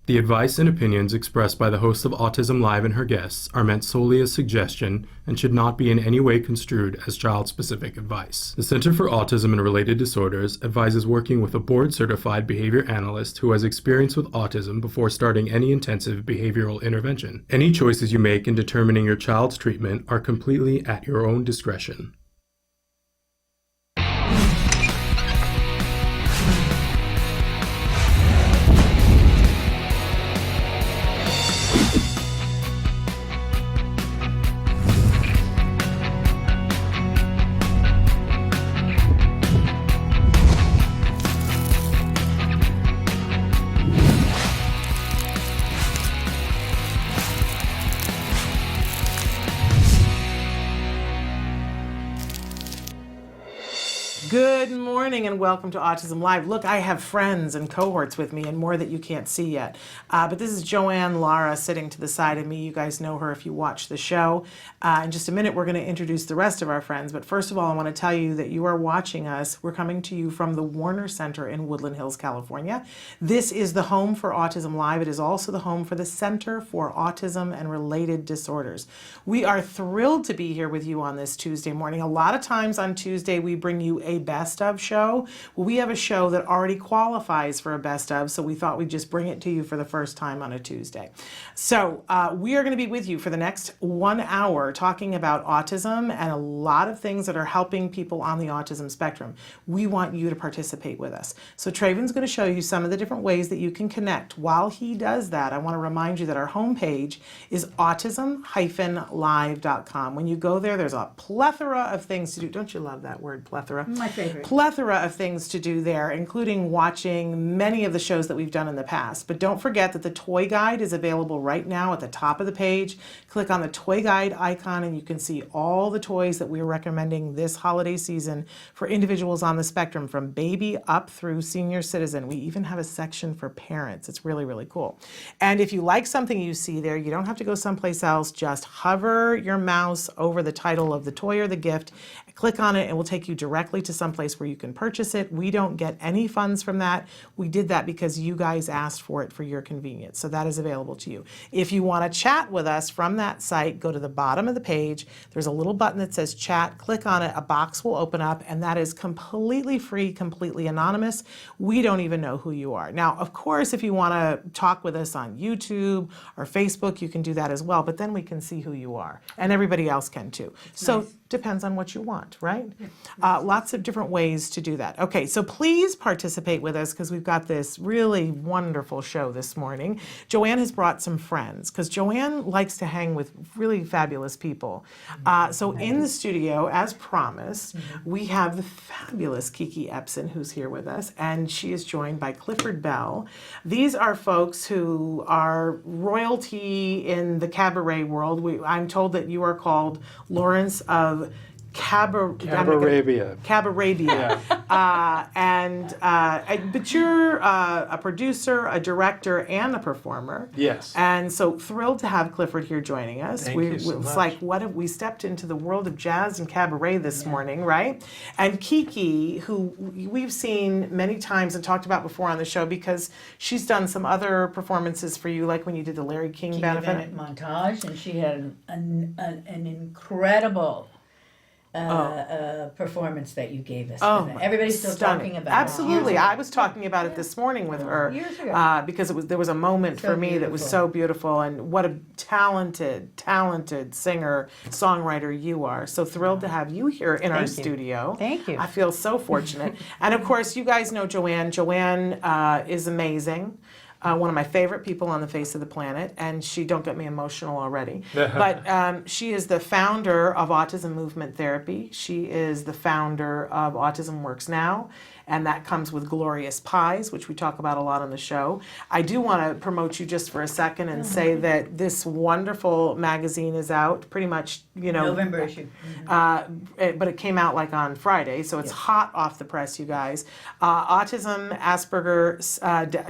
The advice and opinions expressed by the host of Autism Live and her guests are meant solely as suggestion and should not be in any way construed as child-specific advice. The Center for Autism and Related Disorders advises working with a board-certified behavior analyst who has experience with autism before starting any intensive behavioral intervention. Any choices you make in determining your child's treatment are completely at your own discretion. Good morning and welcome to Autism Live. Look, I have friends and cohorts with me and more that you can't see yet. But this is Joanne Lara sitting to the side of me. You guys know her if you watch the show. In just a minute, we're going to introduce the rest of our friends. But first of all, I want to tell you that you are watching us. We're coming to you from the Warner Center in Woodland Hills, California. This is the home for Autism Live. It is also the home for the Center for Autism and Related Disorders. We are thrilled to be here with you on this Tuesday morning. A lot of times on Tuesday, we bring you a best of show. Well, we have a show that already qualifies for a best of, so we thought we'd just bring it to you for the first time on a Tuesday. So we are going to be with you for the next 1 hour talking about autism and a lot of things that are helping people on the autism spectrum. We want you to participate with us. So Traven's going to show you some of the different ways that you can connect. While he does that, I want to remind you that our homepage is autism-live.com. When you go there, there's a plethora of things to do. Don't you love that word, plethora? My favorite. Plethora of things to do there, including watching many of the shows that we've done in the past. But don't forget that the toy guide is available right now at the top of the page. Click on the toy guide icon and you can see all the toys that we're recommending this holiday season for individuals on the spectrum from baby up through senior citizen. We even have a section for parents. It's really, really cool. And if you like something you see there, you don't have to go someplace else. Just hover your mouse over the title of the toy or the gift, click on it, and we'll take you directly to someplace where you can purchase it. We don't get any funds from that. We did that because you guys asked for it for your convenience. So that is available to you. If you want to chat with us from that site, go to the bottom of the page. There's a little button that says chat. Click on it. A box will open up, and that is completely free, completely anonymous. We don't even know who you are. Now, of course, if you want to talk with us on YouTube or Facebook, you can do that as well, but then we can see who you are, and everybody else can too. So nice. Depends on what you want, right? Yeah. Lots of different ways to do that. Okay, so please participate with us because we've got this really wonderful show this morning. Joanne has brought some friends because Joanne likes to hang with really fabulous people. So in the studio, as promised, we have the fabulous KiKi Ebsen who's here with us, and she is joined by Clifford Bell. These are folks who are royalty in the cabaret world. I'm told that you are called Lawrence of Cabarabia. Yeah. But you're a producer, a director, and a performer. Yes. And so thrilled to have Clifford here joining us. Thank you so much. It's like, what have we stepped into the world of jazz and cabaret this morning, right? And KiKi, who we've seen many times and talked about before on the show because she's done some other performances for you, like when you did the Larry King benefit montage, and she had an incredible performance that you gave us. Everybody's still talking about Absolutely. it. I was talking about it this morning with her years ago. because there was a moment for me that was so beautiful, and what a talented singer, songwriter you are. So thrilled to have you here in our studio. Thank you. I feel so fortunate. And of course, you guys know Joanne. Joanne is amazing. One of my favorite people on the face of the planet, and don't get me emotional already, but she is the founder of Autism Movement Therapy. She is the founder of Autism Works Now, and that comes with Glorious Pies, which we talk about a lot on the show. I do want to promote you just for a second and say that this wonderful magazine is out pretty much, November issue. But it came out like on Friday, so it's hot off the press, you guys. Autism, Asperger's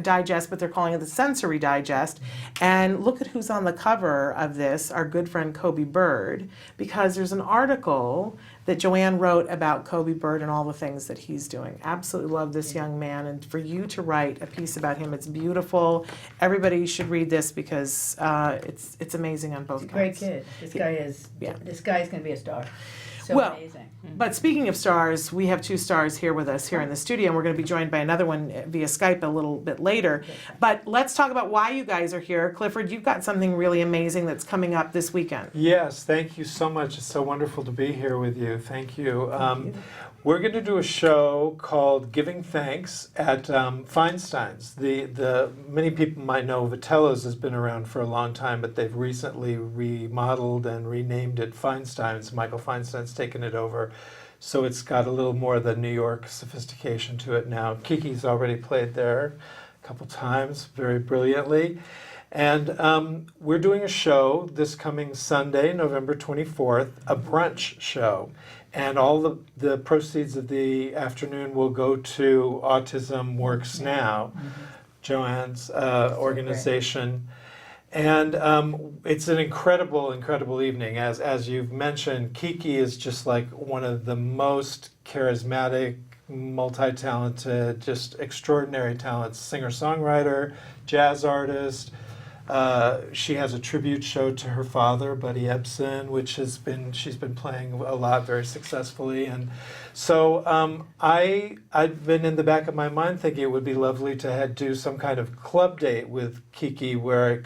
Digest, but they're calling it the Sensory Digest. And look at who's on the cover of this, our good friend Kobe Bird, because there's an article that Joanne wrote about Kobe Bird and all the things that he's doing. Absolutely love this young man, and for you to write a piece about him, it's beautiful. Everybody should read this because it's amazing on both He's a great counts. kid. This guy is going to be a star. So Well, amazing. But speaking of stars, we have 2 stars here with us here in the studio, and we're going to be joined by another one via Skype a little bit later. But let's talk about why you guys are here. Clifford, you've got something really amazing that's coming up this weekend. Yes, thank you so much. It's so wonderful to be here with you. Thank you. We're going to do a show called Giving Thanks at Feinstein's. The many people might know Vitello's has been around for a long time, but they've recently remodeled and renamed it Feinstein's. Michael Feinstein's taken it over. So it's got a little more of the New York sophistication to it now. KiKi's already played there a couple times, very brilliantly. And we're doing a show this coming Sunday, November 24th, a brunch show. And all the proceeds of the afternoon will go to Autism Works Now, Joanne's organization. And it's an incredible, incredible evening. As you've mentioned, KiKi is just like one of the most charismatic, multi-talented, just extraordinary talents, singer-songwriter, jazz artist. She has a tribute show to her father, Buddy Ebsen, which she's been playing a lot very successfully. And so I've been in the back of my mind thinking it would be lovely to do some kind of club date with KiKi where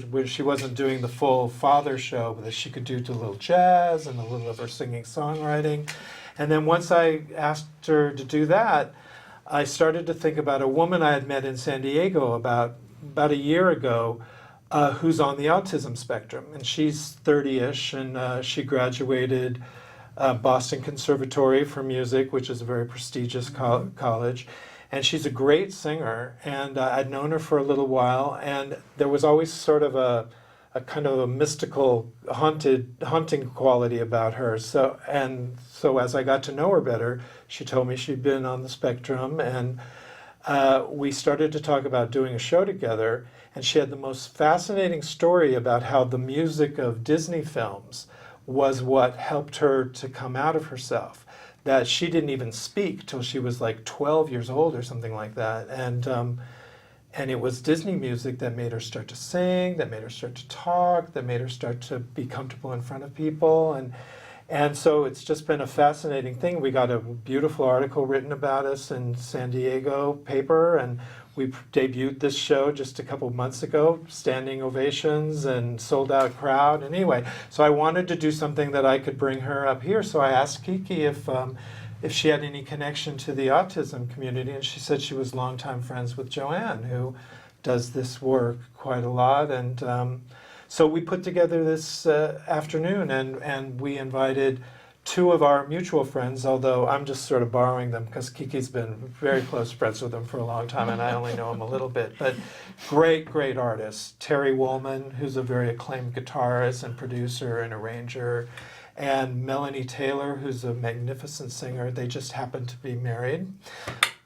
where she wasn't doing the full father show, but that she could do a little jazz and a little of her singing songwriting. And then once I asked her to do that, I started to think about a woman I had met in San Diego about a year ago, who's on the autism spectrum. And she's 30-ish, and she graduated Boston Conservatory for Music, which is a very prestigious college. And she's a great singer, and I'd known her for a little while, and there was always sort of a kind of a mystical, haunting quality about her. So as I got to know her better, she told me she'd been on the spectrum, and we started to talk about doing a show together, and she had the most fascinating story about how the music of Disney films was what helped her to come out of herself. That she didn't even speak till she was like 12 years old or something like that. And it was Disney music that made her start to sing, that made her start to talk, that made her start to be comfortable in front of people. And so it's just been a fascinating thing. We got a beautiful article written about us in San Diego paper, and we debuted this show just a couple months ago, standing ovations and sold out crowd. And anyway, so I wanted to do something that I could bring her up here. So I asked KiKi if she had any connection to the autism community, and she said she was longtime friends with Joanne, who does this work quite a lot. And so we put together this afternoon, and we invited 2 of our mutual friends, although I'm just sort of borrowing them because KiKi's been very close friends with them for a long time, and I only know him a little bit. But great, great artists. Terry Woolman, who's a very acclaimed guitarist and producer and arranger, and Melanie Taylor, who's a magnificent singer. They just happen to be married,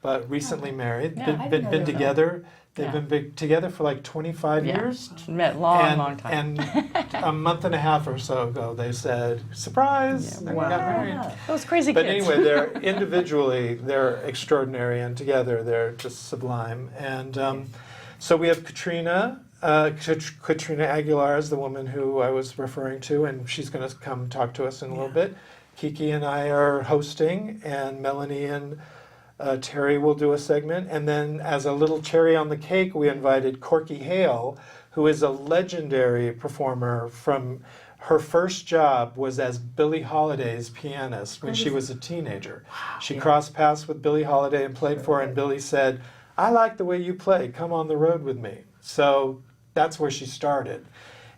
but recently married. Yeah, Been together. They've been together for like 25 years. Met long time. And a month and a half or so ago, they said, surprise, and we got married. Those crazy But kids. anyway, they're extraordinary, and together they're just sublime. And so we have Katrina Aguilar is the woman who I was referring to, and she's going to come talk to us in a little bit. KiKi and I are hosting, and Melanie and Terry will do a segment. And then as a little cherry on the cake, we invited Corky Hale, who is a legendary performer. From her first job was as Billie Holiday's pianist when she was a teenager. She crossed paths with Billie Holiday and played for her, and Billie said, I like the way you play, come on the road with me. So that's where she started.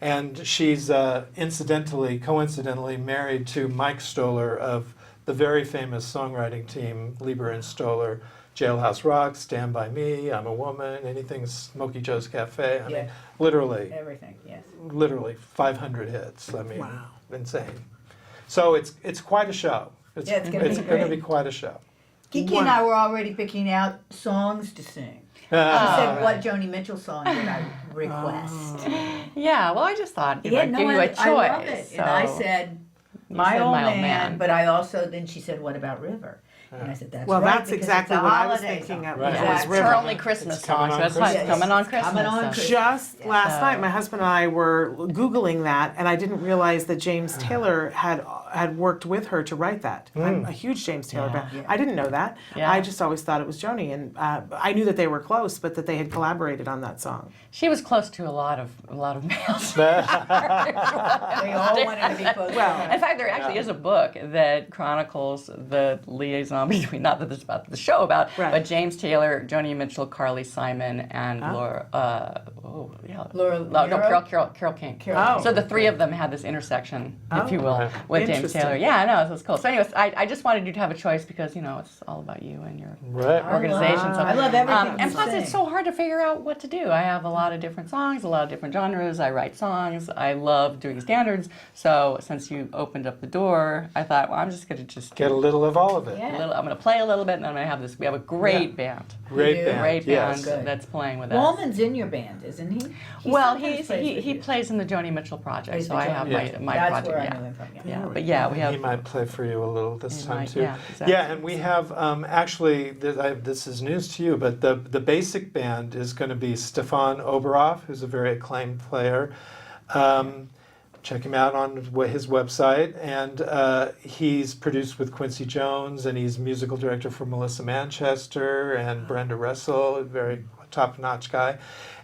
And she's coincidentally married to Mike Stoller of the very famous songwriting team, Lieber and Stoller, Jailhouse Rock, Stand By Me, I'm a Woman, anything Smokey Joe's Cafe. I mean, literally. Everything, yes. Literally 500 hits. I mean, insane. So it's quite a show. It's going to be quite a show. KiKi and I were already picking out songs to sing. She said, what Joni Mitchell song did I request? Yeah, well, I just thought Yeah, I'd give you a choice. I love it. So. And I said, My said Old My Old Man, Man. but I also, then she said, what about River? And I said, that's Well, right. that's because exactly it's a what I was holiday thinking song. of. Right. Was Yeah, it's River. her only Christmas It's coming song, so on that's why it's Christmas. coming on It's Christmas. coming on so- Christmas. Just last So- night, my husband and I were Googling that, and I didn't realize that James Taylor had worked with her to write that. I'm a huge James Taylor Yeah. fan. I didn't know that. Yeah. I just always thought it was Joni, and I knew that they were close, but that they had collaborated on that song. She was close to a lot of males. They all wanted to be close. Well, In fact, there actually is a book that chronicles the liaison between, not that this is about the show about, Right. but James Taylor, Joni Mitchell, Carly Simon, and Laura. Laura No, Nero? Carol King. Carol Oh. So the three of them had this intersection, if you will, with James Interesting. Taylor. Yeah, I know, so it's cool. So anyways, I just wanted you to have a choice because, you know, it's all about you and your Right. organization. So I love everything and you plus, sing. it's so hard to figure out what to do. I have a lot of different songs, a lot of different genres. I write songs. I love doing standards. So since you opened up the door, I thought, well, I'm just going to just Get a little of all of it. Yeah. I'm going to play a little bit, and then I'm going to have this. We have a great band, Great You do? band. great yes. band Good. that's playing with us. Wallman's in your band, isn't he? Well, sometimes plays with he you. plays in the Joni Mitchell project, Plays so with I have Joni. my That's project. where I Yeah. know him from. Yeah. Yeah, but yeah, we have. He might play for you a little this He time might, too. yeah, exactly. Yeah, and we have actually this is news to you, but the basic band is going to be Stefan Oberoff, who's a very acclaimed player. Check him out on his website, and he's produced with Quincy Jones, and he's musical director for Melissa Manchester and Brenda Russell, a very top-notch guy,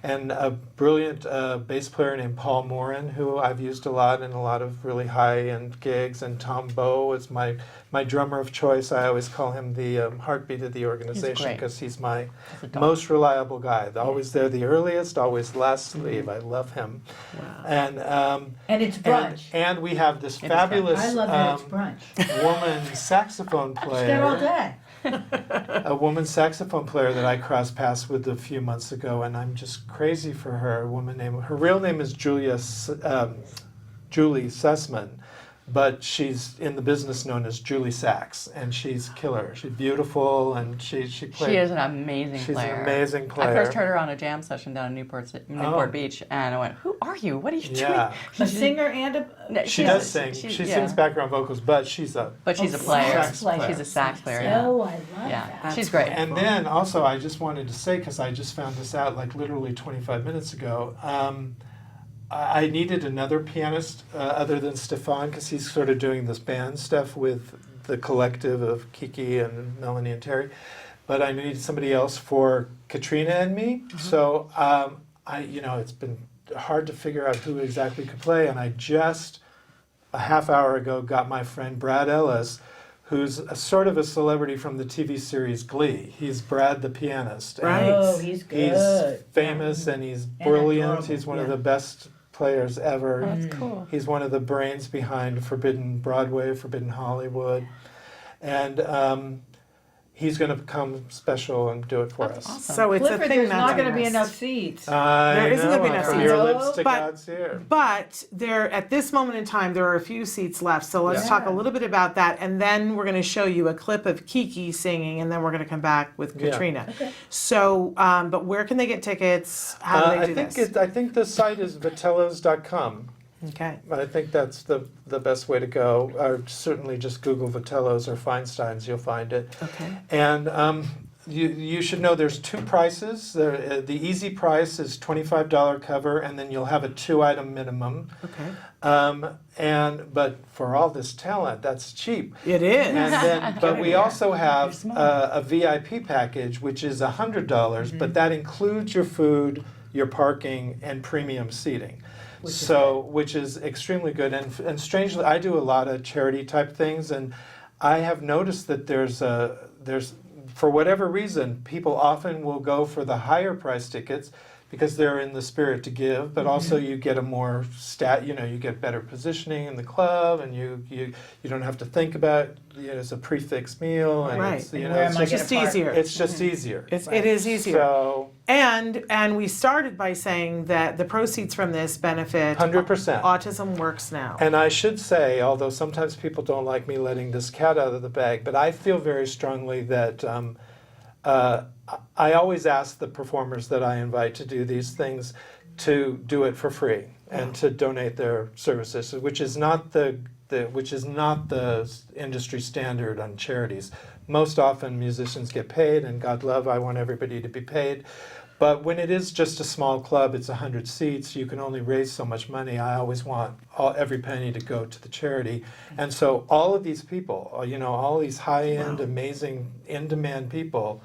and a brilliant bass player named Paul Morin, who I've used a lot in a lot of really high-end gigs, and Tom Bowe is my drummer of choice. I always call him the heartbeat of the organization great. because he's my a dog. most reliable guy. Always there the earliest, always last to leave. I love him. And And it's brunch. and we have this brunch. fabulous I love that it's brunch. woman saxophone It's there all player, day. a woman saxophone player that I crossed paths with a few months ago, and I'm just crazy for her. A woman named, her real name is Julie Sussman, but she's in the business known as Julie Sax, and she's killer. She's beautiful, and she plays. She is an amazing She's player. an amazing player. I first heard her on a jam session down in Newport Beach, and I went, "Who are you? What are you Yeah. doing?" A singer and a. No, She she's does a- sing. she's- She yeah. sings background vocals, but she's a But she's a Oh, player. sax player. She's a sax player. Yeah. Oh, I love Yeah, that. she's great. And then also, I just wanted to say, because I just found this out like literally 25 minutes ago, I needed another pianist other than Stefan, because he's sort of doing this band stuff with the collective of KiKi and Melanie and Terry. But I needed somebody else for Katrina and me. So it's been hard to figure out who exactly could play, and I just a half hour ago got my friend Brad Ellis, who's a sort of a celebrity from the TV series Glee. He's Brad the pianist. and Right. Oh, he's good. He's famous and he's brilliant. adorable. He's one of Yeah. the best players ever. That's cool. He's one of the brains behind Forbidden Broadway, Forbidden Hollywood. And he's going to come special and do it for us. Awesome. So it's a Clifford, thing there's that's not going to on be this. enough seats. There isn't gonna be enough seats. Your No, lipstick but- odds here. But there, at this moment in time, there are a few seats left. So let's Yeah. talk a little bit about that, and then we're going to show you a clip of KiKi singing, and then we're going to come back with Yeah. Katrina. So, but where can they get tickets? How do they do this? I think the site is vitellos.com. Okay. I think that's the best way to go. Or certainly just Google Vitellos or Feinstein's, you'll find it. Okay. And you should know there's two prices. The easy price is $25 cover, and then you'll have a 2-item minimum. Okay. But for all this talent, that's cheap. It is. And then, but we also have a VIP package, which is $100, but that includes your food, your parking, and premium seating. Which is extremely good. And strangely, I do a lot of charity type things, and I have noticed that there's for whatever reason, people often will go for the higher price tickets because they're in the spirit to give, but also you get a more you get better positioning in the club, and you don't have to think about it's a prefix meal, and Right. it's, And you where know, am it's I It's just, just gonna park? easier. it's just easier. It is easier. So And we started by saying that the proceeds from this benefit 100%. Autism Works Now. And I should say, although sometimes people don't like me letting this cat out of the bag, but I feel very strongly that I always ask the performers that I invite to do these things to do it for free and to donate their services, which is not the which is not the industry standard on charities. Most often musicians get paid, and God love, I want everybody to be paid. But when it is just a small club, it's 100 seats, you can only raise so much money. I always want every penny to go to the charity. And so all of these people, all these high-end, amazing, in-demand people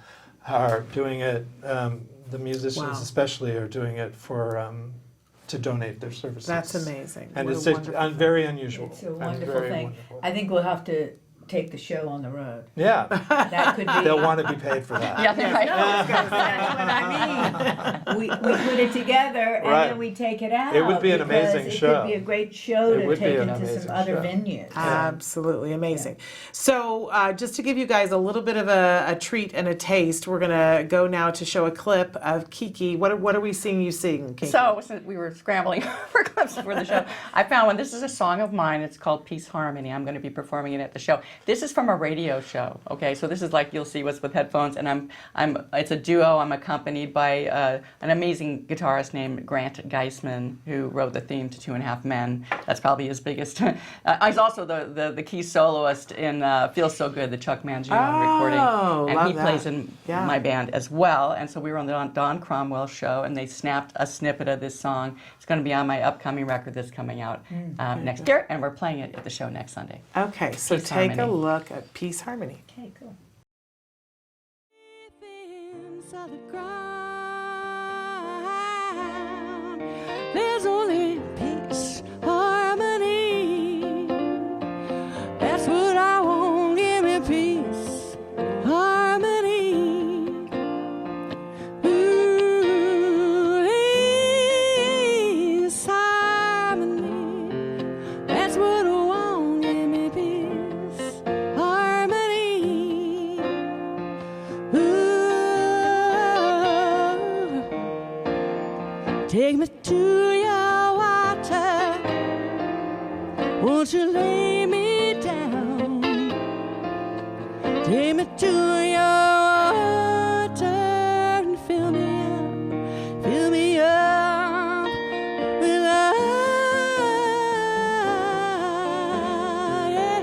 are doing it, the musicians especially are doing it for to donate their services. That's amazing. And What a it's wonderful very unusual. It's a and wonderful very thing. wonderful. I think we'll have to take the show on the road. Yeah, That could be. they'll want to be paid for that. Yeah, right. That's what I mean. We put it together and Right. then we take it out. It would be an because amazing it show. could be a great show It to would be take an into amazing some other show. venues. Absolutely amazing. So just to give you guys a little bit of a treat and a taste, we're going to go now to show a clip of KiKi. What are we seeing you sing, KiKi? So since we were scrambling for clips for the show, I found one. This is a song of mine. It's called Peace Harmony. I'm going to be performing it at the show. This is from a radio show. Okay, so this is like you'll see what's with headphones, and it's a duo. I'm accompanied by an amazing guitarist named Grant Geisman, who wrote the theme to 2.5 Men. That's probably his biggest. He's also the key soloist in Feels So Good, the Chuck Mangione recording, and love he that. plays in Yeah. my band as well. And so we were on the Don Cromwell show, and they snapped a snippet of this song. It's going to be on my upcoming record that's coming out next year, and we're playing it at the show next Sunday. Okay, so Peace take Harmony. a look at Peace Harmony. Okay, cool. There's only peace, harmony. That's what I want. Give me peace, harmony. Ooh, peace, harmony. That's what I want. Give me peace, harmony. Ooh, take me to your water. Won't you lay me down? Take me to your water and fill me up with love. Yeah.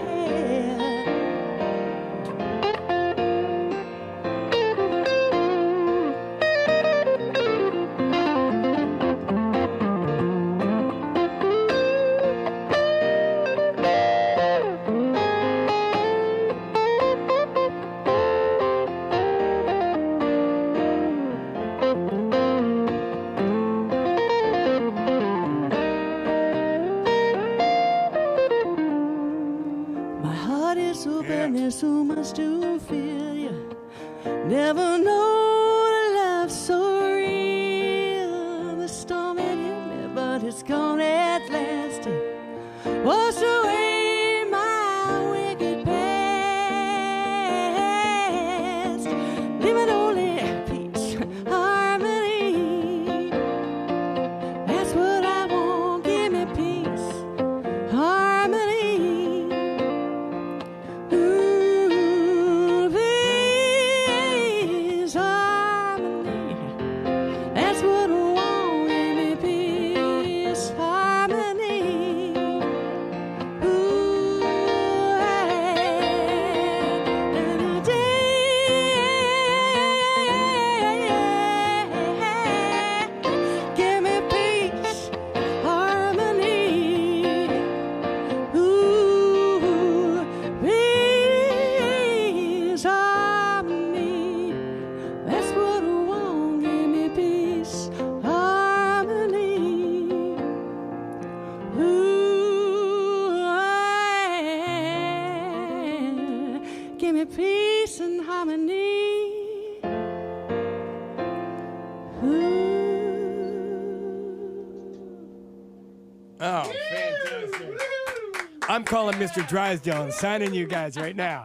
My heart is open, there's so much to feel. You never know a love so real. The storm it hit me, but it's gone at last. Wash away my wicked past. Living only peace, harmony. That's what I want. Give me peace, harmony. Ooh, peace, harmony. That's what I want. Give me peace, harmony. Ooh, give me peace, harmony. Ooh, peace, harmony. That's what I want. Give me peace, harmony. Ooh, give me peace and harmony. Oh, fantastic. I'm calling Mr. Drysdale and signing you guys right now.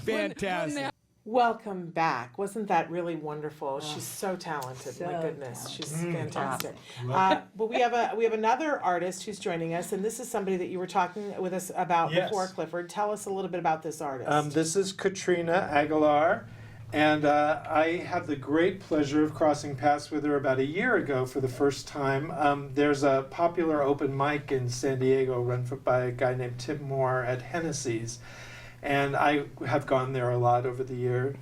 Fantastic. Welcome back. Wasn't that really wonderful? She's so talented. My So goodness, she's fantastic. But we have another artist who's joining us, and this is somebody that you were talking with us about Yes. before, Clifford. Tell us a little bit about this artist. This is Katrina Aguilar, And I had the great pleasure of crossing paths with her about a year ago for the first time. There's a popular open mic in San Diego run by a guy named Tim Moore at Hennessy's. And I have gone there a lot over the year.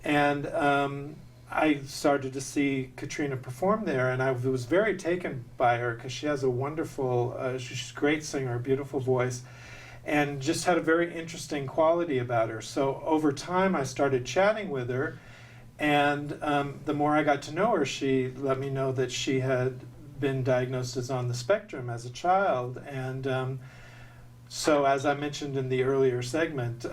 And I started to see Katrina perform there, and I was very taken by her because she has a wonderful, she's a great singer, beautiful voice, and just had a very interesting quality about her. So over time, I started chatting with her, and the more I got to know her, she let me know that she had been diagnosed as on the spectrum as a child. And so as I mentioned in the earlier segment,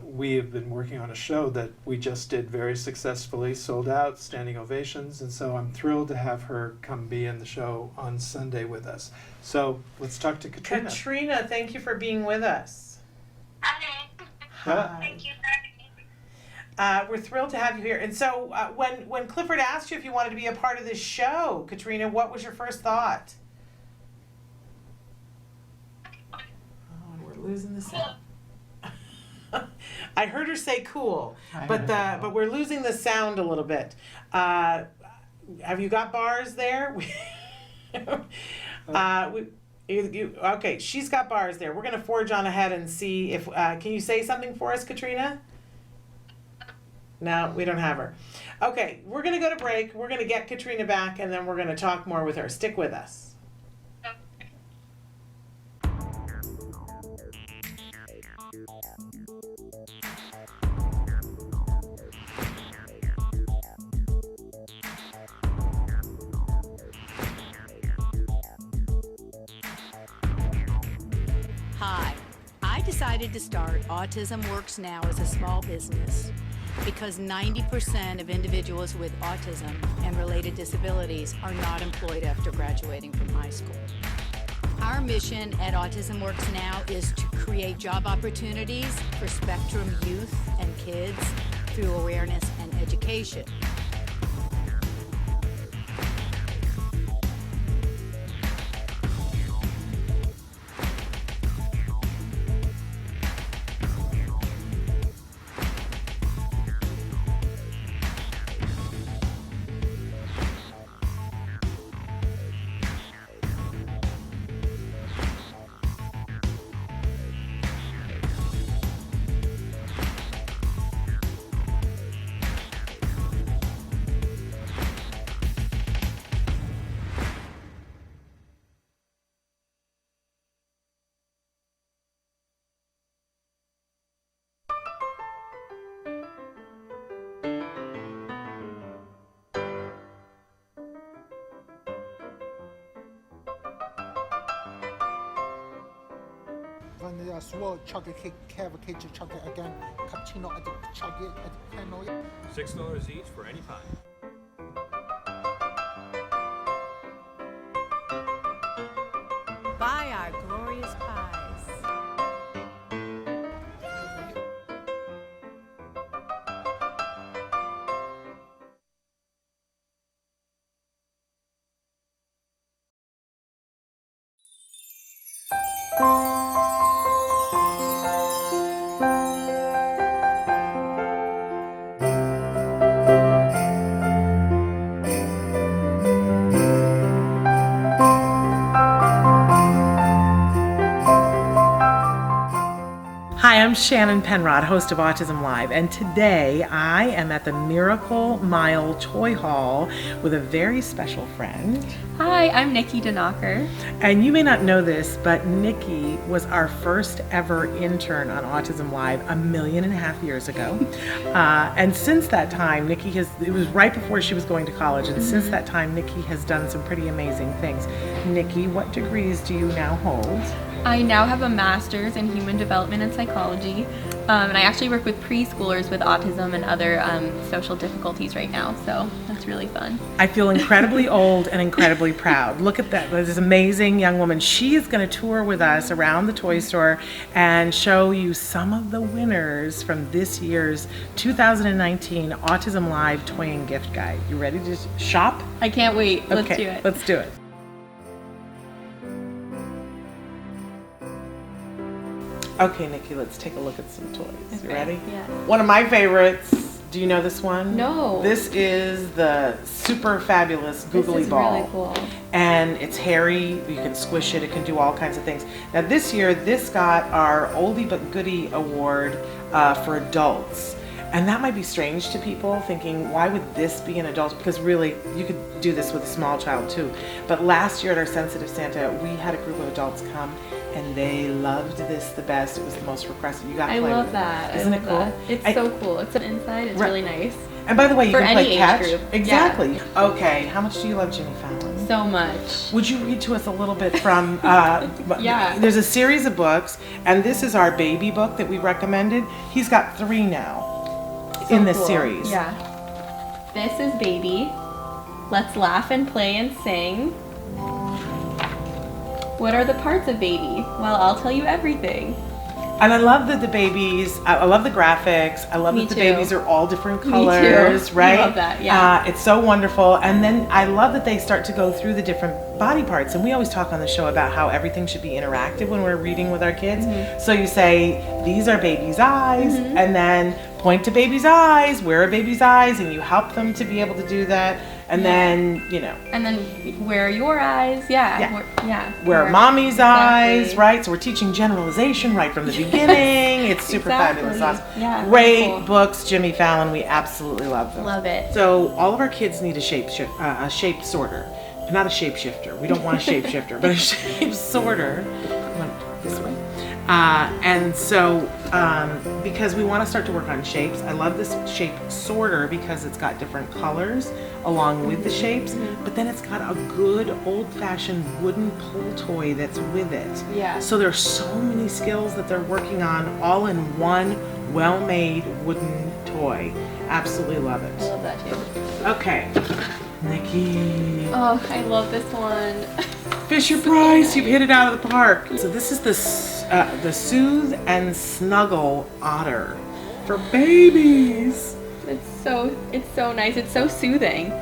we have been working on a show that we just did very successfully, sold out, standing ovations, and so I'm thrilled to have her come be in the show on Sunday with us. So let's talk to Katrina. Katrina, thank you for being with us. Hi. Hi. Thank you for having me. We're thrilled to have you here. And so when Clifford asked you if you wanted to be a part of this show, Katrina, what was your first thought? We're losing the sound. I heard her say cool, but we're losing the sound a little bit. Have you got bars there? Okay, she's got bars there. We're going to forge on ahead and see if, can you say something for us, Katrina? No, we don't have her. Okay, we're going to go to break. We're going to get Katrina back, and then we're going to talk more with her. Stick with us. Hi, I decided to start Autism Works Now as a small business because 90% of individuals with autism and related disabilities are not employed after graduating from high school. Our mission at Autism Works Now is to create job opportunities for spectrum youth and kids through awareness and education. Vanilla swirl, chocolate cake, carrot cake, chocolate again, cappuccino, chocolate, Kernels. $6 each for any pie. Buy our glorious pies. Hi, I'm Shannon Penrod, host of Autism Live, and today I am at the Miracle Mile Toy Hall with a very special friend. Hi, I'm Nikki Denocker. And you may not know this, but Nikki was our first ever intern on Autism Live 1.5 million years ago. And since that time, Nikki it was right before she was going to college, and since that time, Nikki has done some pretty amazing things. Nikki, what degrees do you now hold? I now have a master's in human development and psychology, and I actually work with preschoolers with autism and other social difficulties right now, so that's really fun. I feel incredibly old and incredibly proud. Look at that, this amazing young woman. She is going to tour with us around the toy store and show you some of the winners from this year's 2019 Autism Live Toy and Gift Guide. You ready to shop? I can't wait. Let's do it. Let's do it. Okay, Nikki, let's take a look at some toys. Okay. You ready? Yeah. One of my favorites, Do you know this one? No. This is the super fabulous googly This is ball. really cool. And it's hairy, you can squish it, it can do all kinds of things. Now this year, this got our Oldie But Goodie award for adults. And that might be strange to people, thinking, why would this be an adult? Because really, you could do this with a small child too. But last year at our Sensitive Santa, we had a group of adults come and they loved this the best. It was the most requested. You got to I play love with that. it. Isn't I it love cool? that. It's so cool. It's an inside. It's Right. really nice. And by the way, you For can any play age catch. group. Exactly. Okay, how much do you love Jimmy Fallon? So much. Would you read to us a little bit from, Yeah. There's a series of books, and this is our baby book that we recommended. He's got 3 now in this cool. series. Yeah. This is Baby. Let's laugh and play and sing. What are the parts of Baby? Well, I'll tell you everything. And I love that the babies, I love the graphics. I love Me that the too. babies are all different Me too. colors, right? I love that, yeah. It's so wonderful. And then I love that they start to go through the different body parts. And we always talk on the show about how everything should be interactive when we're reading with our kids. Mm-hmm. So you say, these are baby's eyes, and then point to baby's eyes, where are baby's eyes? And you help them to be able to do that. And then, you know. And then where are your eyes? Yeah. Yeah. Where are mommy's eyes, right? So we're teaching generalization right from the beginning. It's super fabulous. Awesome. Yeah, Great cool. books, Jimmy Fallon. We absolutely love them. Love it. So all of our kids need a shape sorter, not a shapeshifter. We don't want a shapeshifter, but a shape sorter. This way. And so, because we want to start to work on shapes, I love this shape sorter because it's got different colors along with the shapes, but then it's got a good old-fashioned wooden pull toy that's with it. Yeah. So there's so many skills that they're working on all in one well-made wooden toy. Absolutely love it. I love that too. Okay, Nikki. Oh, I love this one. Fisher Price, you've hit it out of the park. So this is the Soothes and Snuggle Otter for babies. It's so nice. It's so soothing.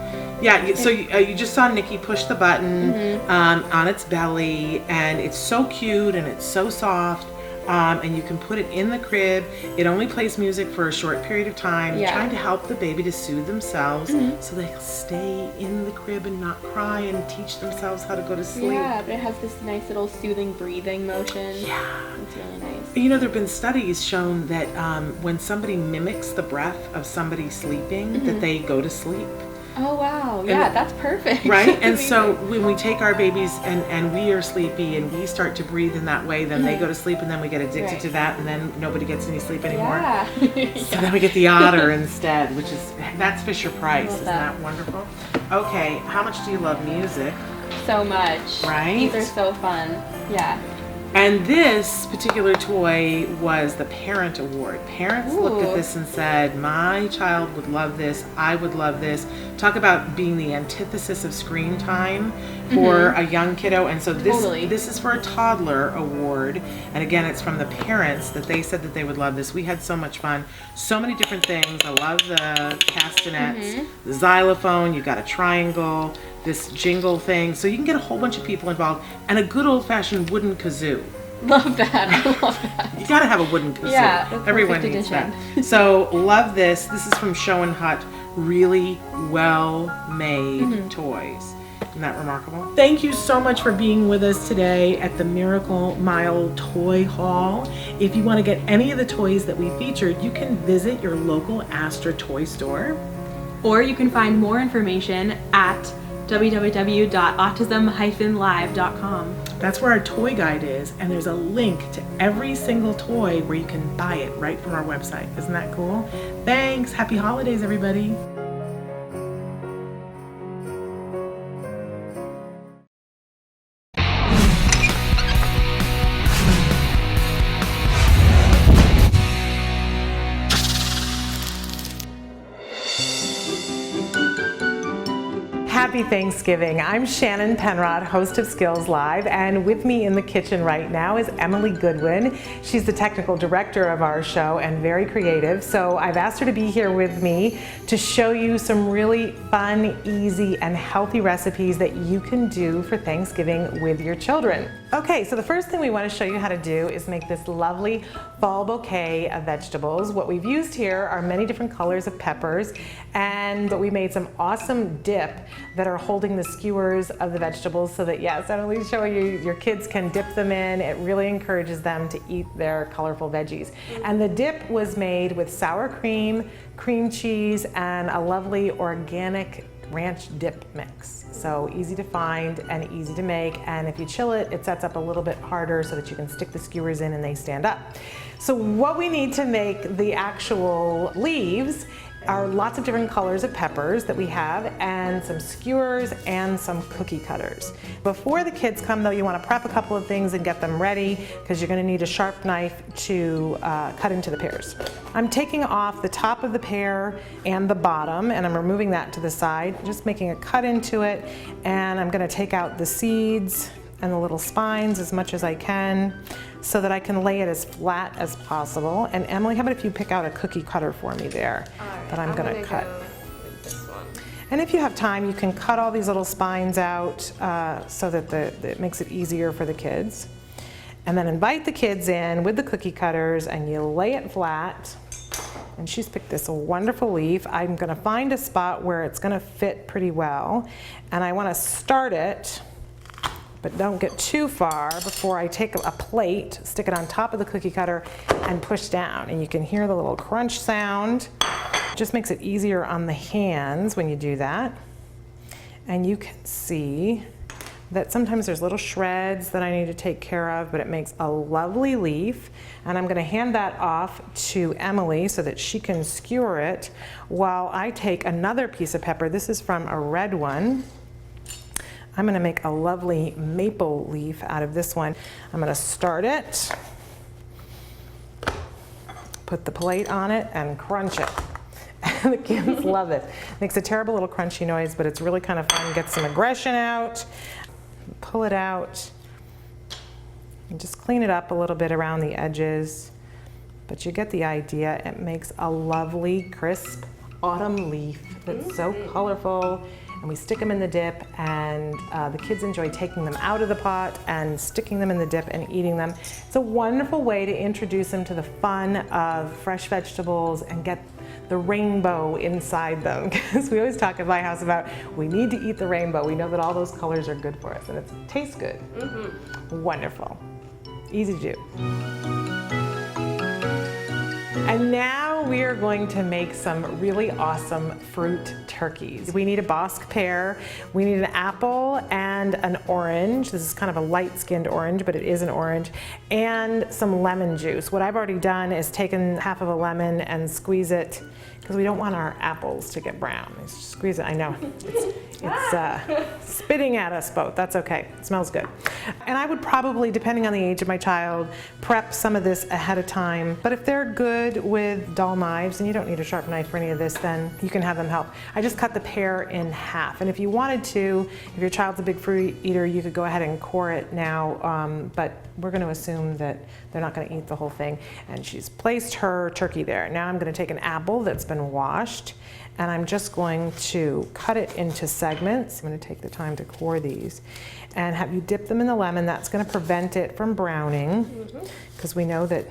Yeah, so you just saw Nikki push the button on its belly, and it's so cute and it's so soft. And you can put it in the crib. It only plays music for a short period of time, trying to help the baby to soothe themselves so they'll stay in the crib and not cry and teach themselves how to go to sleep. Yeah, but it has this nice little soothing breathing motion. Yeah. It's really nice. You know, there have been studies shown that when somebody mimics the breath of somebody sleeping, that they go to sleep. Oh, wow. Yeah, that's perfect. Right? And so when we take our babies and we are sleepy and we start to breathe in that way, then they go to sleep and then we get addicted to that and then nobody gets any sleep anymore. Yeah. So then we get the Otter instead, that's Fisher Price. Isn't that wonderful? Okay, how much do you love music? So much. Right? These are so fun. Yeah. And this particular toy was the Parent Award. Parents looked at this and said, my child would love this, I would love this. Talk about being the antithesis of screen time for a young kiddo. And so this is for a toddler award. And again, it's from the parents that they said that they would love this. We had so much fun. So many different things. I love the castanets, the xylophone, you've got a triangle, this jingle thing. So you can get a whole bunch of people involved, and a good old-fashioned wooden kazoo. Love that. I love that. You gotta have a wooden kazoo. Yeah, everyone needs that. So love this. This is from Show and Hut. Really well-made toys. Isn't that remarkable? Thank you so much for being with us today at the Miracle Mile Toy Haul. If you want to get any of the toys that we featured, you can visit your local Astor toy store. Or you can find more information at www.autism-live.com. That's where our toy guide is, and there's a link to every single toy where you can buy it right from our website. Isn't that cool? Thanks. Happy holidays, everybody. Happy Thanksgiving. I'm Shannon Penrod, host of Skills Live, and with me in the kitchen right now is Emily Goodwin. She's the technical director of our show and very creative, so I've asked her to be here with me to show you some really fun, easy, and healthy recipes that you can do for Thanksgiving with your children. Okay, so the first thing we want to show you how to do is make this lovely fall bouquet of vegetables. What we've used here are many different colors of peppers, but we made some awesome dip that are holding the skewers of the vegetables so that, yes, Emily's showing you, your kids can dip them in. It really encourages them to eat their colorful veggies. And the dip was made with sour cream, cream cheese, and a lovely organic ranch dip mix. So easy to find and easy to make, and if you chill it, it sets up a little bit harder so that you can stick the skewers in and they stand up. So what we need to make the actual leaves are lots of different colors of peppers that we have, and some skewers and some cookie cutters. Before the kids come though, you want to prep a couple of things and get them ready, because you're going to need a sharp knife to cut into the pears. I'm taking off the top of the pear and the bottom, and I'm removing that to the side, just making a cut into it, and I'm going to take out the seeds and the little spines as much as I can so that I can lay it as flat as possible. And Emily, how about if you pick out a cookie cutter for me there that I'm gonna cut. Go with this one. And if you have time, you can cut all these little spines out so that it makes it easier for the kids. And then invite the kids in with the cookie cutters and you lay it flat. And she's picked this wonderful leaf. I'm gonna find a spot where it's gonna fit pretty well. And I wanna start it, but don't get too far before I take a plate, stick it on top of the cookie cutter, and push down. And you can hear the little crunch sound. It just makes it easier on the hands when you do that. And you can see that sometimes there's little shreds that I need to take care of, but it makes a lovely leaf. And I'm gonna hand that off to Emily so that she can skewer it while I take another piece of pepper. This is from a red one. I'm gonna make a lovely maple leaf out of this one. I'm gonna start it, put the plate on it, and crunch it. And the kids love it. Makes a terrible little crunchy noise, but it's really kind of fun. Get some aggression out, pull it out, and just clean it up a little bit around the edges. But you get the idea. It makes a lovely, crisp autumn leaf that's so colorful. And we stick them in the dip, and the kids enjoy taking them out of the pot and sticking them in the dip and eating them. It's a wonderful way to introduce them to the fun of fresh vegetables and get the rainbow inside them. Because we always talk at my house about we need to eat the rainbow. We know that all those colors are good for us, and it tastes good. Wonderful. Easy to do. And now we are going to make some really awesome fruit turkeys. We need a Bosc pear, we need an apple and an orange. This is kind of a light-skinned orange, but it is an orange, and some lemon juice. What I've already done is taken half of a lemon and squeeze it, because we don't want our apples to get brown. Just squeeze it, I know. It's spitting at us both. That's okay, it smells good. And I would probably, depending on the age of my child, prep some of this ahead of time. But if they're good with dull knives, and you don't need a sharp knife for any of this, then you can have them help. I just cut the pear in half. And if you wanted to, if your child's a big fruit eater, you could go ahead and core it now, but we're gonna assume that they're not gonna eat the whole thing. And she's placed her turkey there. Now I'm gonna take an apple that's been washed, and I'm just going to cut it into segments. I'm gonna take the time to core these and have you dip them in the lemon. That's gonna prevent it from browning, because we know that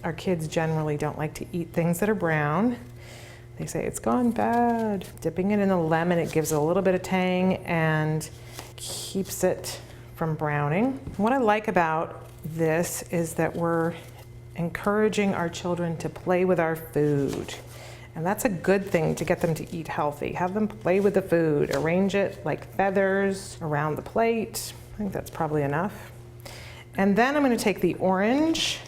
our kids generally don't like to eat things that are brown. They say it's gone bad. Dipping it in the lemon, it gives it a little bit of tang and keeps it from browning. What I like about this is that we're encouraging our children to play with our food. And that's a good thing to get them to eat healthy. Have them play with the food. Arrange it like feathers around the plate. I think that's probably enough. And then I'm going to take the orange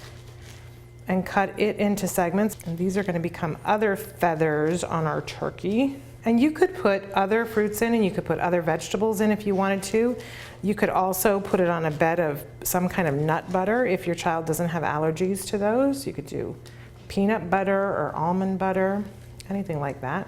and cut it into segments. And these are going to become other feathers on our turkey. And you could put other fruits in, and you could put other vegetables in if you wanted to. You could also put it on a bed of some kind of nut butter if your child doesn't have allergies to those. You could do peanut butter or almond butter, anything like that.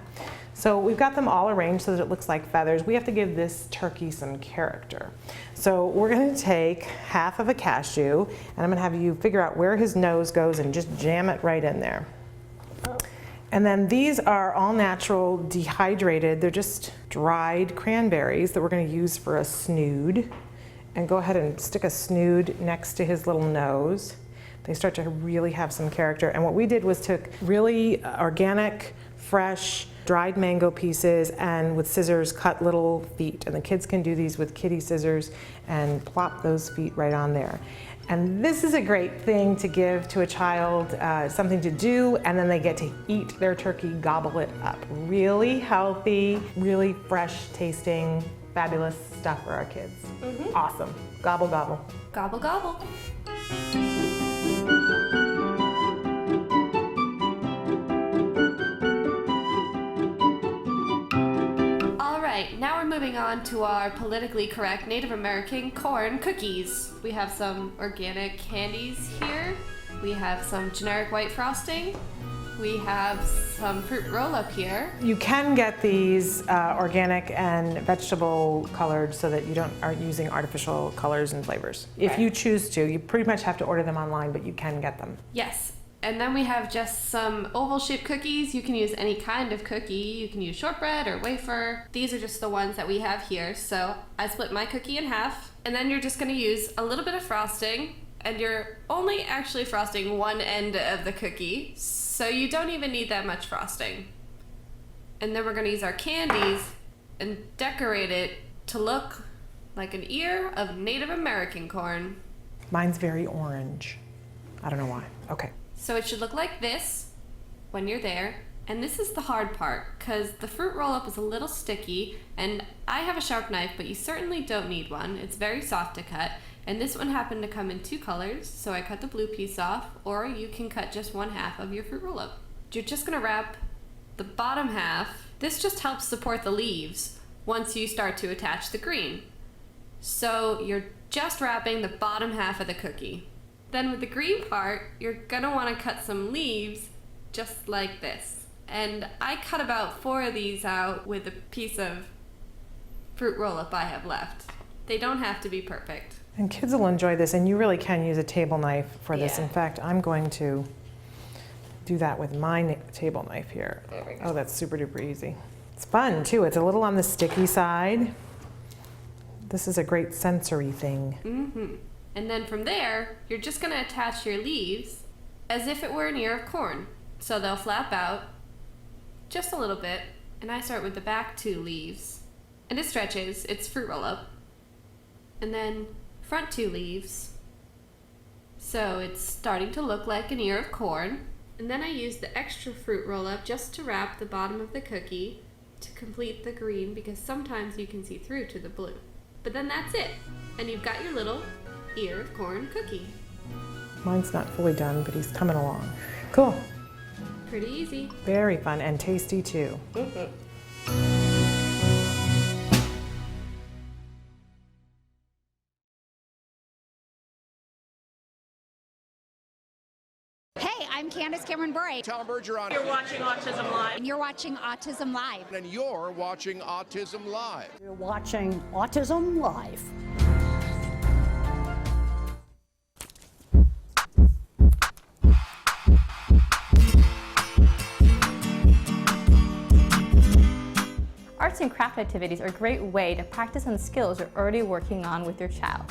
So we've got them all arranged so that it looks like feathers. We have to give this turkey some character. So we're gonna take half of a cashew, and I'm gonna have you figure out where his nose goes and just jam it right in there. And then these are all natural, dehydrated. They're just dried cranberries that we're gonna use for a snood. and go ahead and stick a snood next to his little nose. They start to really have some character. And what we did was took really organic, fresh, dried mango pieces and with scissors cut little feet. And the kids can do these with kitty scissors and plop those feet right on there. And this is a great thing to give to a child, something to do, and then they get to eat their turkey, gobble it up. Really healthy, really fresh tasting, fabulous stuff for our kids. Awesome. Gobble, gobble. Gobble, gobble. Now we're moving on to our politically correct Native American corn cookies. We have some organic candies here. We have some generic white frosting. We have some fruit roll-up here. You can get these organic and vegetable colored so that you aren't using artificial colors and flavors. If you choose to, you pretty much have to order them online, but you can get them. Yes. And then we have just some oval-shaped cookies. You can use any kind of cookie. You can use shortbread or wafer. These are just the ones that we have here. So I split my cookie in half. And then you're just gonna use a little bit of frosting, and you're only actually frosting one end of the cookie. So you don't even need that much frosting. And then we're gonna use our candies and decorate it to look like an ear of Native American corn. Mine's very orange. I don't know why. Okay. So it should look like this when you're there. And this is the hard part, because the fruit roll-up is a little sticky, and I have a sharp knife, but you certainly don't need one. It's very soft to cut. And this one happened to come in 2 colors, so I cut the blue piece off, or you can cut just 1/2 of your fruit roll-up. You're just gonna wrap the bottom half. This just helps support the leaves once you start to attach the green. So you're just wrapping the bottom half of the cookie. Then with the green part, you're gonna wanna cut some leaves just like this. And I cut about 4 of these out with a piece of fruit roll-up I have left. They don't have to be perfect. And kids will enjoy this, and you really can use a table knife for this. In fact, I'm going to do that with my table knife here. There we go. Oh, that's super duper easy. It's fun too. It's a little on the sticky side. This is a great sensory thing. And then from there, you're just gonna attach your leaves as if it were an ear of corn. So they'll flap out just a little bit, and I start with the back 2 leaves. And it stretches, it's fruit roll-up. And then front 2 leaves. So it's starting to look like an ear of corn. And then I use the extra fruit roll-up just to wrap the bottom of the cookie to complete the green, because sometimes you can see through to the blue. But then that's it, and you've got your little ear of corn cookie. Mine's not fully done, but he's coming along. Cool. Pretty easy. Very fun and tasty too. Hey, I'm Candace Cameron Bray. Tom Bergeron. You're watching Autism Live. And you're watching Autism Live. And you're watching Autism Live. You're watching Autism Live. Arts and craft activities are a great way to practice on skills you're already working on with your child.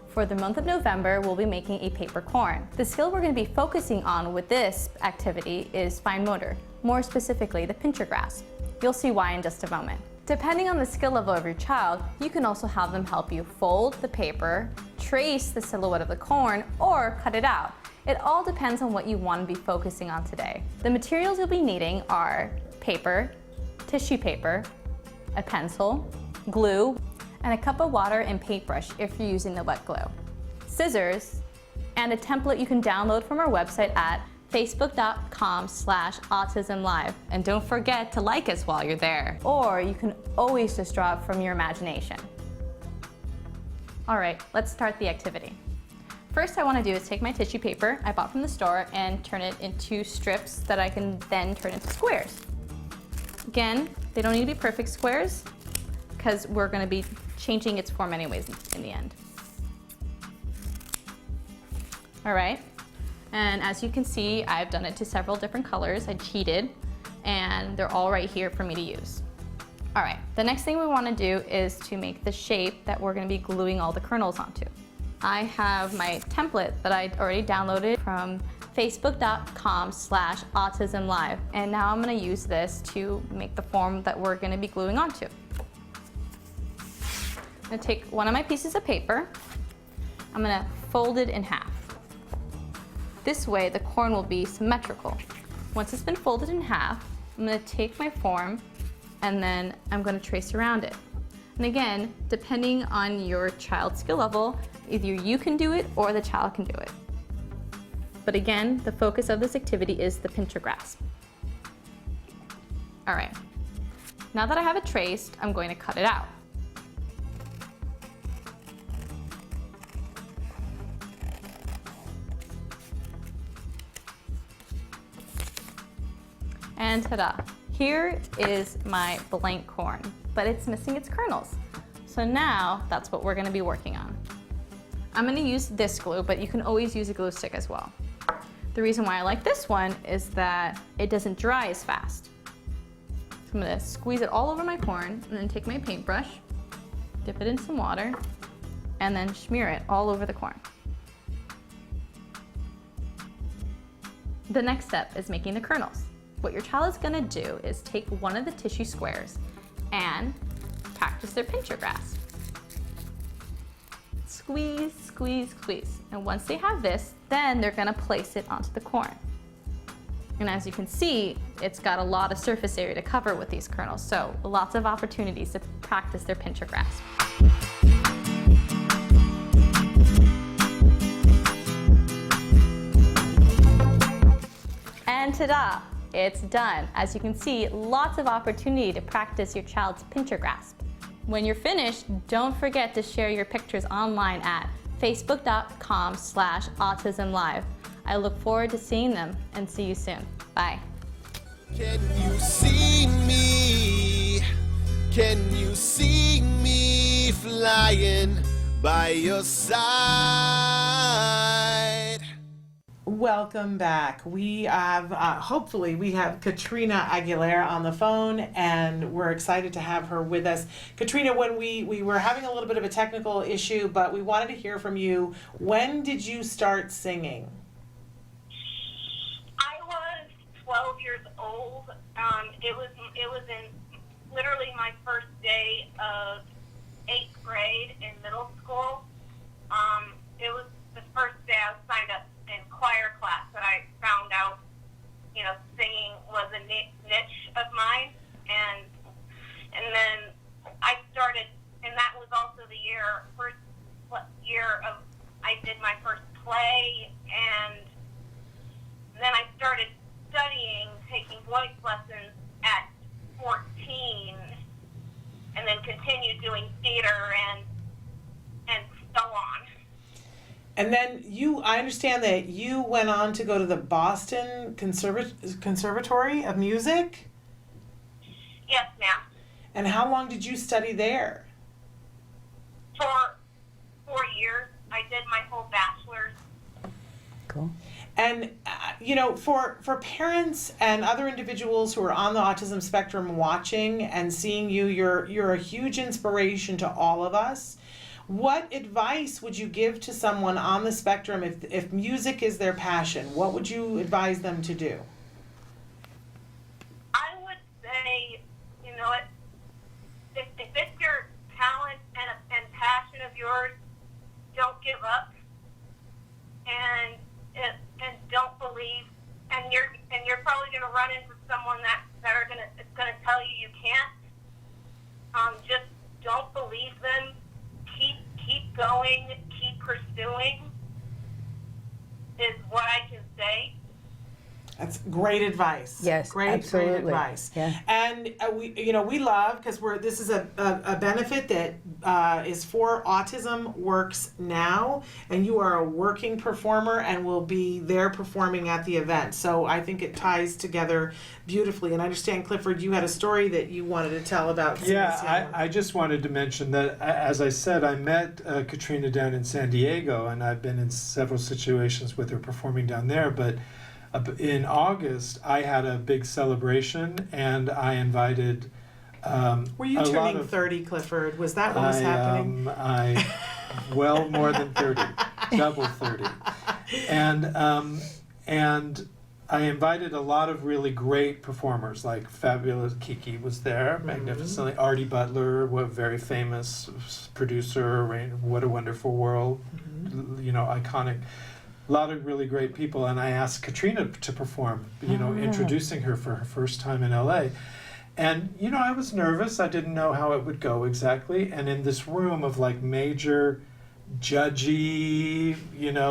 For the month of November, we'll be making a paper corn. The skill we're going to be focusing on with this activity is fine motor, more specifically the pincher grasp. You'll see why in just a moment. Depending on the skill level of your child, you can also have them help you fold the paper, trace the silhouette of the corn, or cut it out. It all depends on what you want to be focusing on today. The materials you'll be needing are paper, tissue paper, a pencil, glue, and a cup of water and paintbrush if you're using the wet glue, scissors, and a template you can download from our website at facebook.com/autismlive. And don't forget to like us while you're there. Or you can always just draw it from your imagination. All right, let's start the activity. First I want to do is take my tissue paper I bought from the store and turn it into strips that I can then turn into squares. Again, they don't need to be perfect squares because we're going to be changing its form anyways in the end. All right, and as you can see, I've done it to several different colors. I cheated, and they're all right here for me to use. All right, the next thing we want to do is to make the shape that we're going to be gluing all the kernels onto. I have my template that I already downloaded from facebook.com/autism-live, and now I'm going to use this to make the form that we're going to be gluing onto. I'm going to take one of my pieces of paper, I'm going to fold it in half. This way the corn will be symmetrical. Once it's been folded in half, I'm going to take my form and then I'm going to trace around it. And again, depending on your child's skill level, either you can do it or the child can do it. But again, the focus of this activity is the pincher grasp. All right, now that I have it traced, I'm going to cut it out. And ta-da! Here is my blank corn, but it's missing its kernels. So now that's what we're going to be working on. I'm going to use this glue, but you can always use a glue stick as well. The reason why I like this one is that it doesn't dry as fast. So I'm going to squeeze it all over my corn and then take my paintbrush, dip it in some water, and then smear it all over the corn. The next step is making the kernels. What your child is going to do is take one of the tissue squares and practice their pincher grasp. Squeeze, squeeze, squeeze. And once they have this, then they're going to place it onto the corn. And as you can see, it's got a lot of surface area to cover with these kernels, so lots of opportunities to practice their pincher grasp. And ta-da! It's done. As you can see, lots of opportunity to practice your child's pincher grasp. When you're finished, don't forget to share your pictures online at facebook.com/autism-live. I look forward to seeing them and see you soon. Bye. Can you see me? Can you see me flying by your side? Welcome back. We have, hopefully, we have Katrina Aguilar on the phone, and we're excited to have her with us. Katrina, when we were having a little bit of a technical issue, but we wanted to hear from you. When did you start singing? I was 12 years old. It was in literally my first day of 8th grade in middle school. It was the first day I was signed up in choir class that I found out, singing was a niche of mine, and then I started, and that was also the first year of I did my first play, and then I started studying, taking voice lessons at 14, and then continued doing theater and so on. And then I understand that you went on to go to the Boston Conservatory of Music? Yes, ma'am. And how long did you study there? For 4 years. I did my whole bachelor's. Cool. And, for parents and other individuals who are on the autism spectrum watching and seeing you, you're a huge inspiration to all of us. What advice would you give to someone on the spectrum if music is their passion? What would you advise them to do? I would say, if it's your talent and passion of yours, don't give up, and don't believe. And you're probably going to run into someone that's going to tell you can't. Just don't believe them. Keep going, keep pursuing is what I can say. That's great advice. Yes, great absolutely. Great advice. Yeah. And we love, because this is a benefit that is for Autism Works Now, and you are a working performer and will be there performing at the event. So I think it ties together beautifully. And I understand, Clifford, you had a story that you wanted to tell about. Yeah, I just wanted to mention that, as I said, I met Katrina down in San Diego, and I've been in several situations with her performing down there, but in August, I had a big celebration, and I invited Were you turning 30, Clifford? Was that what was happening? Well, more than 30, double 30. And I invited a lot of really great performers, like fabulous KiKi was there, magnificently. Artie Butler, a very famous producer, What a Wonderful World, iconic. A lot of really great people, and I asked Katrina to perform, introducing her for her first time in LA. And, I was nervous. I didn't know how it would go exactly. And in this room of like major, judgy,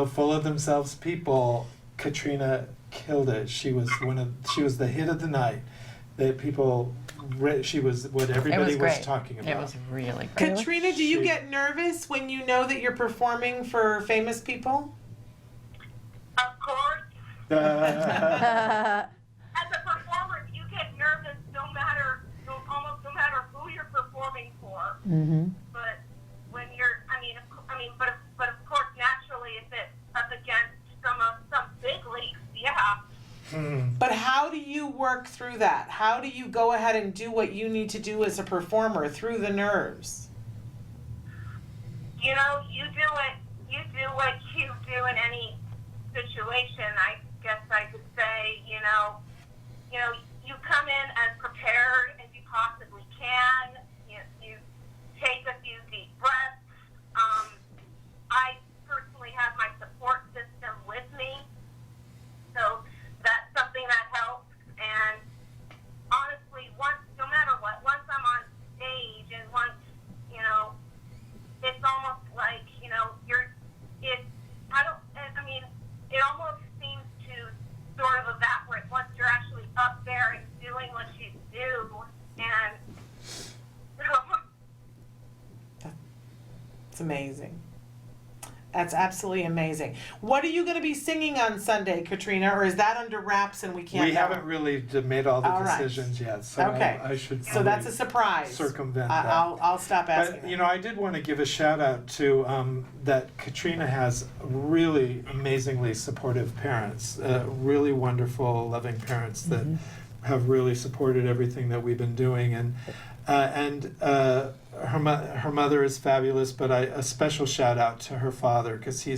full of themselves people, Katrina killed it. She was the hit of the night. That people, she was what everybody was talking about. It was really great. Katrina, do you get nervous when you know that you're performing for famous people? Of course. As a performer, you get nervous almost no matter who you're performing for. Mm-hmm. But when you're, but of course, naturally, if it's up against some big leagues, yeah. But how do you work through that? How do you go ahead and do what you need to do as a performer through the nerves? You do what you do in any situation. I guess I could say, you come in as prepared as you possibly can. You take a few deep breaths. I personally have my support system with me, so that's something that helps. And honestly, no matter what, once I'm on stage and once, it's almost like, it almost seems to sort of evaporate once you're actually up there and doing what you do. And It's amazing. That's absolutely amazing. What are you going to be singing on Sunday, Katrina, or is that under wraps and we can't? We haven't really made all the decisions yet, so okay. I should. So that's a surprise. Circumvent that. I'll stop asking. But I did want to give a shout out to that Katrina has really amazingly supportive parents, really wonderful, loving parents that have really supported everything that we've been doing, and her mother is fabulous, but a special shout out to her father, because he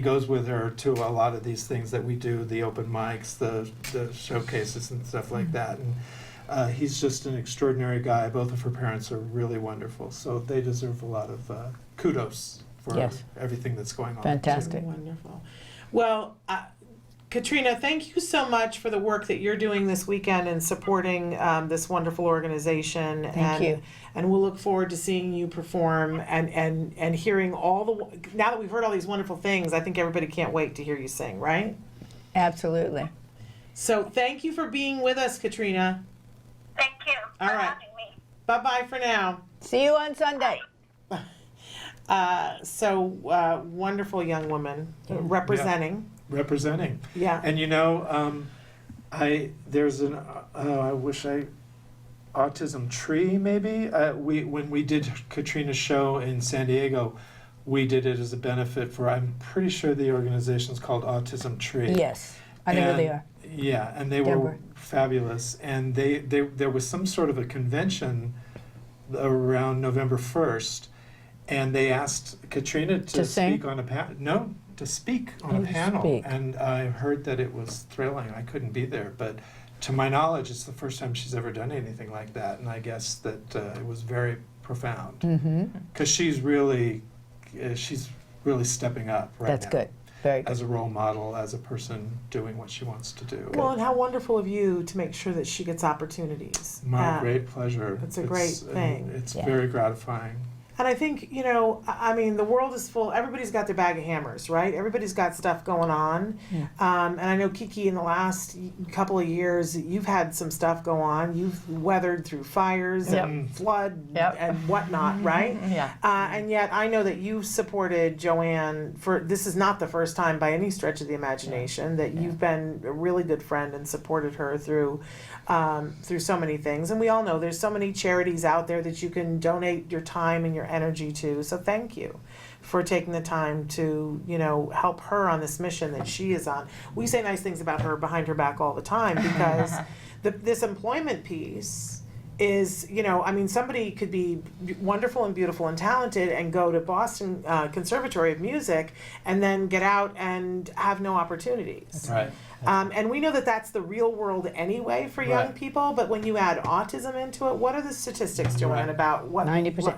goes with her to a lot of these things that we do, the open mics, the showcases and stuff like that, and he's just an extraordinary guy. Both of her parents are really wonderful, so they deserve a lot of kudos for everything that's going on. Fantastic. Wonderful. Well, Katrina, thank you so much for the work that you're doing this weekend and supporting this wonderful organization. Thank you. And we'll look forward to seeing you perform and hearing now that we've heard all these wonderful things, I think everybody can't wait to hear you sing, right? Absolutely. So thank you for being with us, Katrina. Thank you for having me. Bye-bye for now. See you on Sunday. Wonderful young woman representing. Representing. Yeah. And there's Autism Tree, maybe. When we did Katrina's show in San Diego, we did it as a benefit for, I'm pretty sure the organization's called Autism Tree. Yes, I know who they are. Yeah, and they were fabulous. And there was some sort of a convention around November 1st, and they asked Katrina to speak on a panel. No, to speak on a panel. And I heard that it was thrilling. I couldn't be there, but to my knowledge, it's the first time she's ever done anything like that, and I guess that it was very profound. Because she's really stepping up right now. That's good. Very good. As a role model, as a person doing what she wants to do. Well, and how wonderful of you to make sure that she gets opportunities. My great pleasure. It's a great thing. It's very gratifying. And I think, the world is full, everybody's got their bag of hammers, right? Everybody's got stuff going on. Yeah. And I know, KiKi, in the last couple of years, you've had some stuff go on. You've weathered through fires and flood and whatnot, right? Yeah. And yet I know that you supported Joanne this is not the first time by any stretch of the imagination that you've been a really good friend and supported her through so many things. And we all know there's so many charities out there that you can donate your time and your energy to. So thank you for taking the time to, help her on this mission that she is on. We say nice things about her behind her back all the time because this employment piece is, I mean, somebody could be wonderful and beautiful and talented and go to Boston Conservatory of Music and then get out and have no opportunities. Right. And we know that that's the real world anyway for young people, but when you add autism into it, what are the statistics, Joanne, about what? 90%.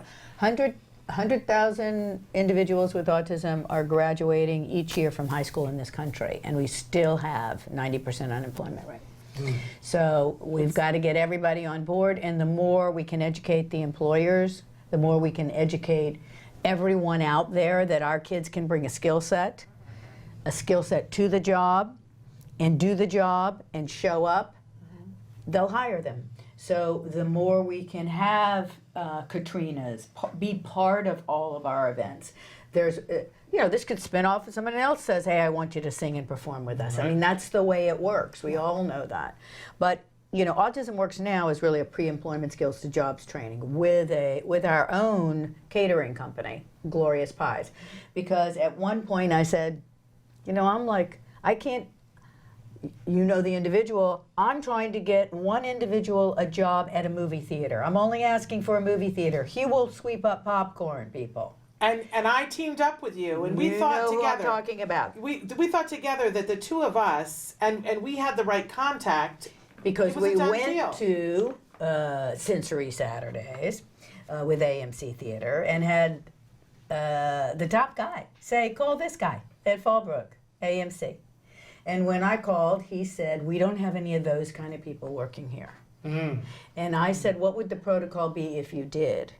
100,000 individuals with autism are graduating each year from high school in this country, and we still have 90% unemployment rate. So we've got to get everybody on board, and the more we can educate the employers, the more we can educate everyone out there that our kids can bring a skill set to the job, and do the job and show up, they'll hire them. So the more we can have Katrinas be part of all of our events, there's, this could spin off if someone else says, hey, I want you to sing and perform with us. I mean, that's the way it works. We all know that. But, Autism Works Now is really a pre-employment skills to jobs training with our own catering company, Glorious Pies. Because at one point I said, I'm like, I can't, the individual, I'm trying to get one individual a job at a movie theater. I'm only asking for a movie theater. He will sweep up popcorn, people. And I teamed up with you, and we thought together. Who I'm talking about. We thought together that the two of us, and we had the right contact. Because we went to Sensory Saturdays with AMC Theater and had the top guy say, call this guy, Ed Fallbrook, AMC. And when I called, he said, we don't have any of those kind of people working here. And I said, what would the protocol be if you did?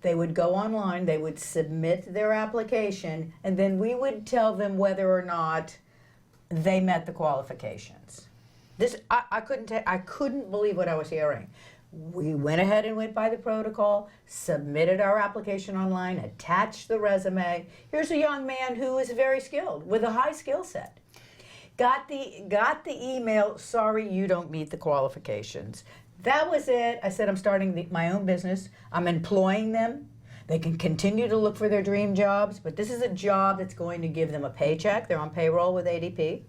They would go online, they would submit their application, and then we would tell them whether or not they met the qualifications. I couldn't believe what I was hearing. We went ahead and went by the protocol, submitted our application online, attached the resume. Here's a young man who is very skilled, with a high skill set. Got the email, sorry, you don't meet the qualifications. That was it. I said, I'm starting my own business. I'm employing them. They can continue to look for their dream jobs, but this is a job that's going to give them a paycheck. They're on payroll with ADP.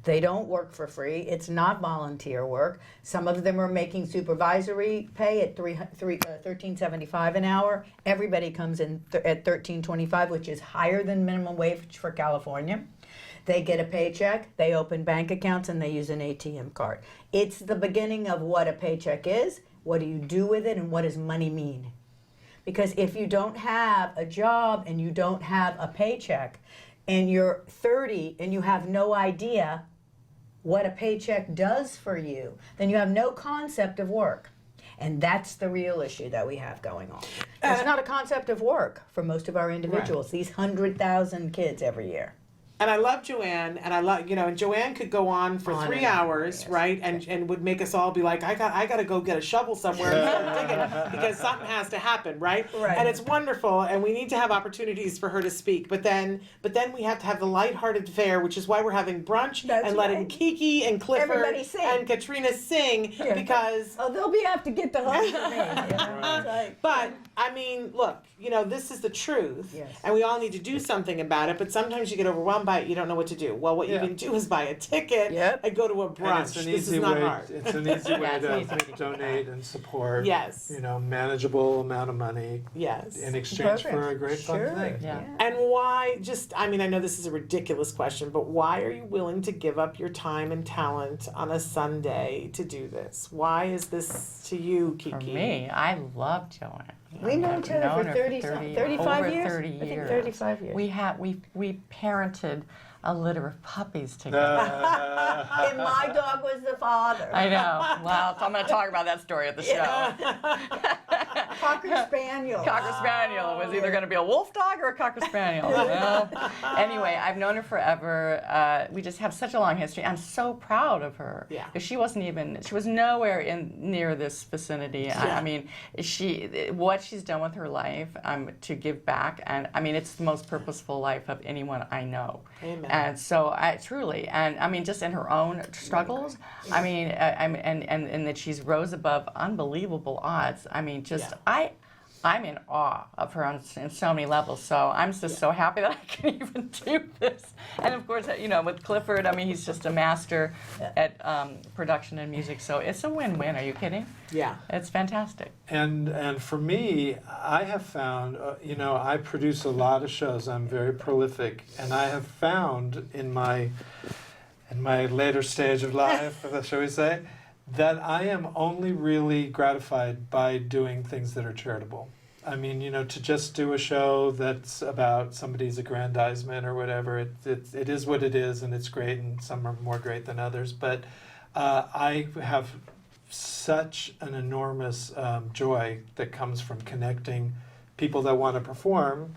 They don't work for free. It's not volunteer work. Some of them are making supervisory pay at $13.75 an hour. Everybody comes in at $13.25, which is higher than minimum wage for California. They get a paycheck, they open bank accounts, and they use an ATM card. It's the beginning of what a paycheck is, what do you do with it, and what does money mean? Because if you don't have a job and you don't have a paycheck, and you're 30 and you have no idea what a paycheck does for you, then you have no concept of work. And that's the real issue that we have going on. There's not a concept of work for most of our individuals, these 100,000 kids every year. And I love Joanne, and I love, and Joanne could go on for 3 hours, right? And would make us all be like, I got to go get a shovel somewhere and start digging because something has to happen, right? And it's wonderful, and we need to have opportunities for her to speak. But then we have to have the lighthearted fare, which is why we're having brunch and letting KiKi and Clifford and Katrina sing because they'll have to get the host for me. But I mean, look, this is the truth, and we all need to do something about it. But sometimes you get overwhelmed by it, you don't know what to do. Well, what you can do is buy a ticket and go to a brunch. This is not hard. It's an easy way to donate and support. Manageable amount of money. In exchange for a great fun thing. And why? I know this is a ridiculous question, but why are you willing to give up your time and talent on a Sunday to do this? Why is this to you, KiKi? For me, I love Joanne. We know each other for 35 years. 30 years. I think 35 years. We parented a litter of puppies together. And my dog was the father. I know. Well, I'm going to talk about that story at the show. Cocker Spaniel. Cocker Spaniel. It was either going to be a wolf dog or a Cocker Spaniel. Anyway, I've known her forever. We just have such a long history. I'm so proud of her. Because she was nowhere near this vicinity. I mean, what she's done with her life to give back, and I mean, it's the most purposeful life of anyone I know. Amen. And so truly, and I mean, just in her own struggles, I mean, and that she's rose above unbelievable odds. I mean, I'm in awe of her on so many levels. So I'm just so happy that I can even do this. And of course, you know, with Clifford, I mean, he's just a master at production and music. So it's a win-win. Are you kidding? Yeah. It's fantastic. And for me, I have found, you know, I produce a lot of shows. I'm very prolific, and I have found in my later stage of life, shall we say, that I am only really gratified by doing things that are charitable. I mean, you know, to just do a show that's about somebody's aggrandizement or whatever, it is what it is, and it's great, and some are more great than others. But I have such an enormous joy that comes from connecting people that want to perform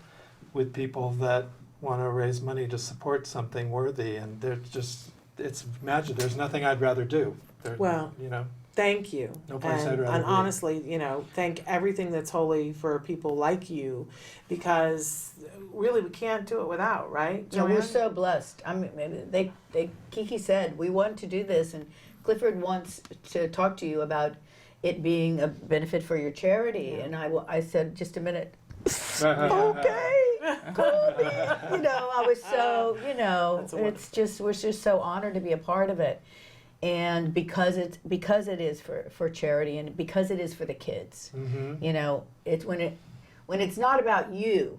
with people that want to raise money to support something worthy, and they're just, it's magic. There's nothing I'd rather do. Well, you know, thank you. No place I'd rather and be. honestly, you know, thank everything that's holy for people like you, because really we can't do it without, right? No, we're Joanne? so blessed. I mean, KiKi said we want to do this, and Clifford wants to talk to you about it being a benefit for your charity. And I said, just a minute. Okay, call me. You know, I was so, you know, it's just, we're just so honored to be a part of it. And because it is for charity, and because it is for the kids, you know, it's when it's not about you,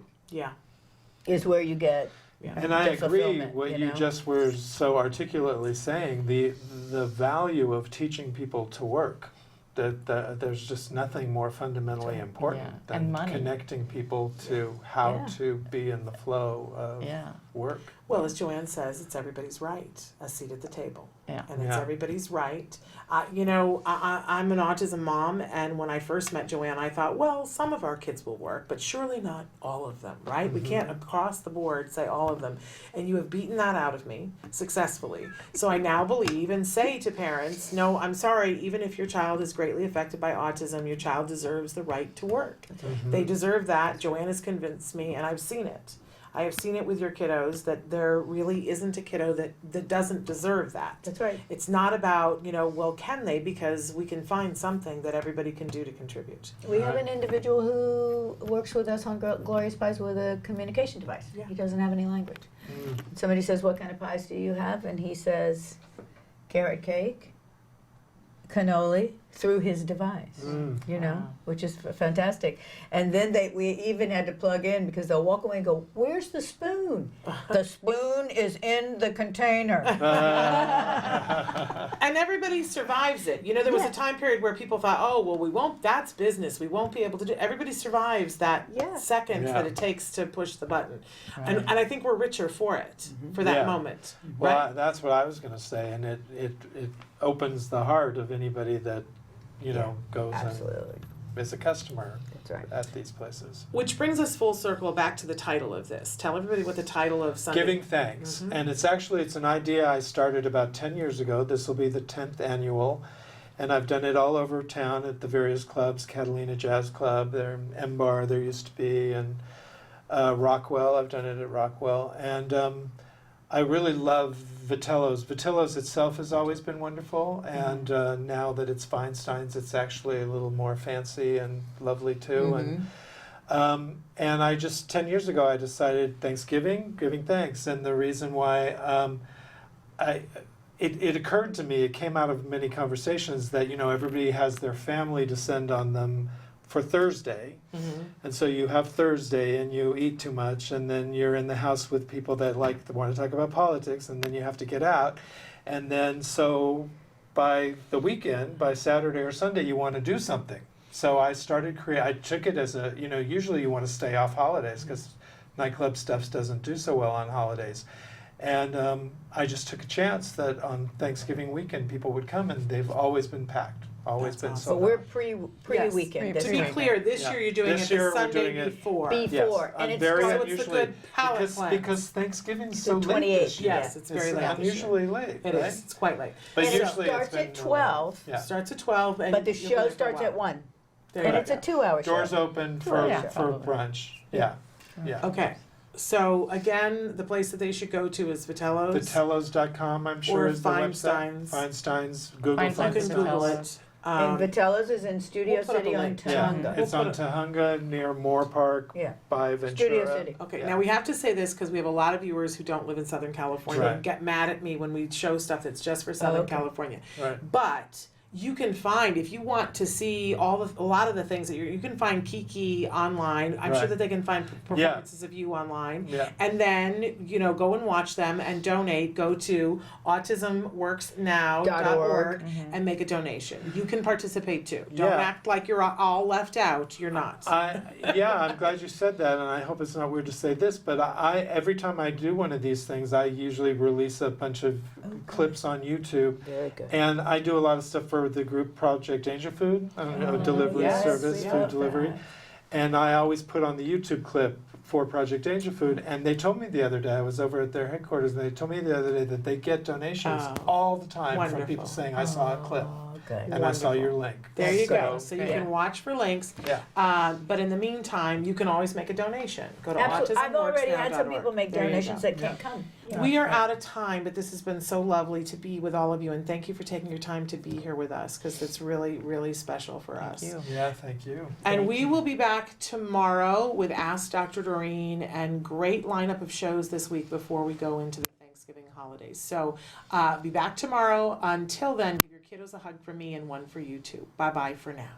is where you get. And I agree what you just were so articulately saying, the value of teaching people to work. That there's just nothing more fundamentally important than connecting people to how to be in the flow of work. Well, as Joanne says, it's everybody's right, a seat at the table. Yeah. And it's everybody's right. You know, I'm an autism mom, and when I first met Joanne, I thought, well, some of our kids will work, but surely not all of them, right? We can't across the board say all of them. And you have beaten that out of me successfully. So I now believe and say to parents, no, I'm sorry, even if your child is greatly affected by autism, your child deserves the right to work. They deserve that. Joanne has convinced me, and I've seen it. I have seen it with your kiddos that there really isn't a kiddo that doesn't deserve that. That's right. It's not about, you know, well, can they? Because we can find something that everybody can do to contribute. We have an individual who works with us on Glorious Pies with a communication device. He doesn't have any language. Somebody says, what kind of pies do you have? And he says, carrot cake, cannoli, through his device, you know, which is fantastic. And then we even had to plug in, because they'll walk away and go, where's the spoon? The spoon is in the container. And everybody survives it. You know, there was a time period where people thought, oh, well, we won't, that's business. We won't be able to do, everybody survives that second that it takes to push the button. And I think we're richer for it, for that moment. Well, that's what I was going to say. And it opens the heart of anybody that, you know, goes and is a customer at these places. Which brings us full circle back to the title of this. Tell everybody what the title of Sunday. Giving Thanks. And it's an idea I started about 10 years ago. This will be the 10th annual. And I've done it all over town at the various clubs, Catalina Jazz Club, there, M-Bar there used to be, and Rockwell. I've done it at Rockwell. And I really love Vitello's. Vitello's itself has always been wonderful, and now that it's Feinstein's, it's actually a little more fancy and lovely too. And I just 10 years ago I decided Thanksgiving, giving thanks, and the reason why it occurred to me, it came out of many conversations that, you know, everybody has their family descend on them for Thursday, and so you have Thursday and you eat too much, and then you're in the house with people that want to talk about politics, and then you have to get out, and then so by the weekend, by Saturday or Sunday, you want to do something. So I started I took it as a, you know, usually you want to stay off holidays because nightclub stuff doesn't do so well on holidays. And I just took a chance that on Thanksgiving weekend people would come, and they've always been packed. Always been so. But we're pre-weekend. To be clear, this year you're doing it the Sunday before. Before, and it's very so it's a good palate cleanse. Because Thanksgiving's so late this year. Yes, it's very late. Unusually late. It is. It's quite late. But and usually it starts at 12. Starts at 12, and but the show starts at 1. And it's a 2-hour show. Doors open for brunch. Yeah. Okay. So again, the place that they should go to is Vitello's. Vitellos.com, I'm sure, or is the Feinstein's. website. Feinstein's. Google You can Google it. And Vitella's is in Studio We'll put up City a on link. Tahunga. Yeah, it's on Tahunga near Moore Park by Ventura. Studio City. Okay, Yeah. now we have to say this because we have a lot of viewers who don't live in Southern California Right. and get mad at me when we show stuff that's just for Southern okay. California. Right. But you can find, if you want to see a lot of the things that you can find KiKi online. I'm sure Right. that they can find performances of you online. Yeah. And then, go and watch them and donate. Go to autismworksnow.org and make a donation. You can participate too. Don't Yeah. act like you're all left out. You're not. I'm glad you said that, and I hope it's not weird to say this, but I every time I do one of these things, I usually release a bunch of clips on YouTube. Very good. And I do a lot of stuff for the group Project Angel Food, delivery yes, service, we food love delivery. And I always put on the YouTube clip for Project Angel Food, and they told me the other day, I was over at their headquarters, and they told me the other day that they get donations all the time Wonderful. from people saying, I saw a clip, Okay. and I saw your link. There you go. So you can watch for links. Yeah. But in the meantime, you can always make a donation. Go to Absolutely. I've already had some autismworksnow.org. people make There you donations go. that can't come. We are out of time, but this has been so lovely to be with all of you, and thank you for taking your time to be here with us, because it's really, really special for us. Yeah, thank you. And we will be back tomorrow with Ask Dr. Doreen, and great lineup of shows this week before we go into the Thanksgiving holidays. So be back tomorrow. Until then, give your kiddos a hug from me and one for you too. Bye-bye for now.